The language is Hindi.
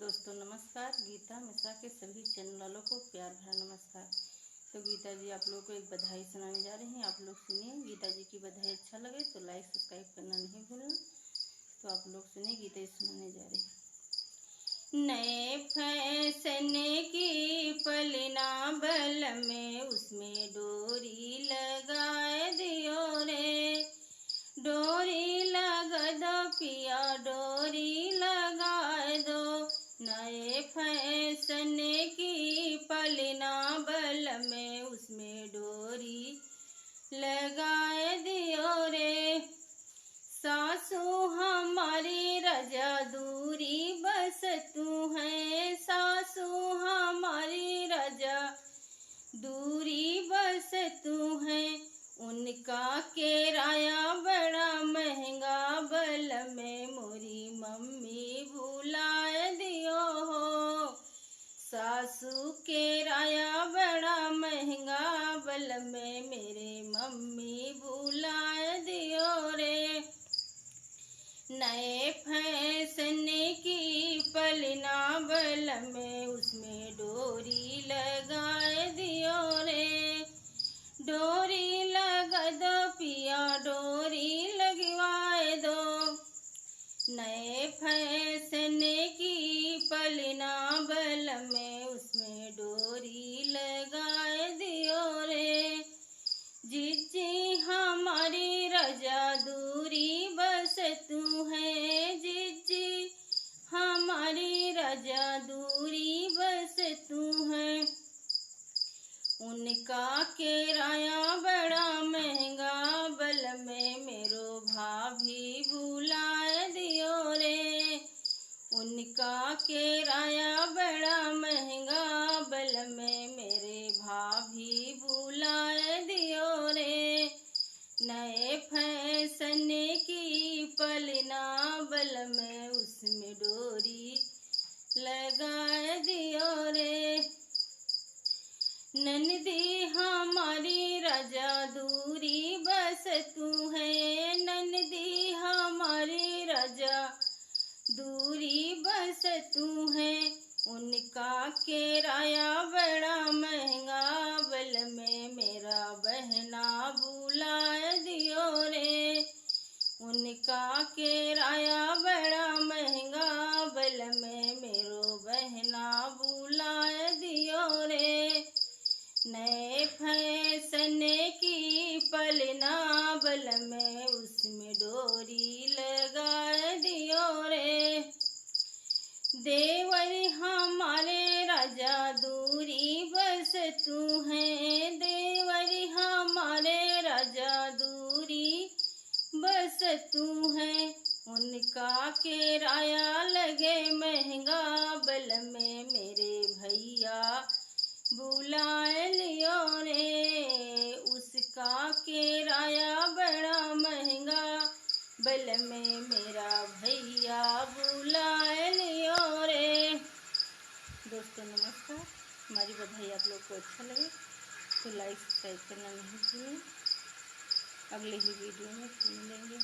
दोस्तों नमस्कार। गीता मिश्रा के सभी चैनल वालों को प्यार भरा नमस्कार। तो गीता जी आप लोगों को एक बधाई सुनाने जा रही हैं। आप लोग सुनिए। गीता जी की बधाई अच्छा लगे तो लाइक सब्सक्राइब करना नहीं भूलना। तो आप लोग सुनिए, गीता जी सुनाने जा रही हैं। नए फैसने की पलना बल में उसमें डोरी लगाए दियो रे, डोरी लगा दो पिया, डोरी लगाए दो। नए फैसने की पलना बल में उसमें डोरी लगाए दियो रे। सासू हमारी रजा दूरी बस तू है, सासू हमारी रजा दूरी बस तू है। उनका किराया बड़ा महंगा बल में मोरी मम्मी भुलाए दियो हो। सासू किराया बड़ा महंगा बल में मेरे मम्मी भुलाए दियो रे। नए फैसने की पलना बल में उसमें डोरी लगाए दियो रे, डोरी लगा दो पिया, डोरी लगवाए दो। नए फैसने की पलना बल में उसमें डोरी लगाए दियो रे। जीजी हमारी रजा दूरी बस तू है, जीजी हमारी रजा दूरी बस तू है। उनका किराया बड़ा महंगा बल में मेरो भाभी भुलाए दियो रे। उनका किराया बड़ा महंगा बल में मेरे भाभी भुलाए दियो रे। नए फैसने की पलना बल में उसमें डोरी लगाए दियो रे। ननदी हमारी रजा दूरी बस तू है, ननदी हमारी रजा दूरी बस तू है। उनका किराया बड़ा महंगा बल में मेरा बहना भुलाए दियो रे। उनका किराया बड़ा महंगा बल में मेरो बहना भुलाए दियो रे। नए फैसने की पलना बल में उसमें डोरी लगाए दियो रे। देवर हमारे राजा दूरी बस तू है, देवर हमारे राजा दूरी बस तू है। उनका किराया लगे महंगा बल में मेरे भैया बुलाए लियो रे। उसका किराया बड़ा महंगा बल में मेरा भैया बुलाए लियो रे। दोस्तों नमस्कार। हमारी बधाई आप लोग को अच्छा लगे तो लाइक सब्सक्राइब करना नहीं भूलें। अगले ही वीडियो में फिर मिलेंगे।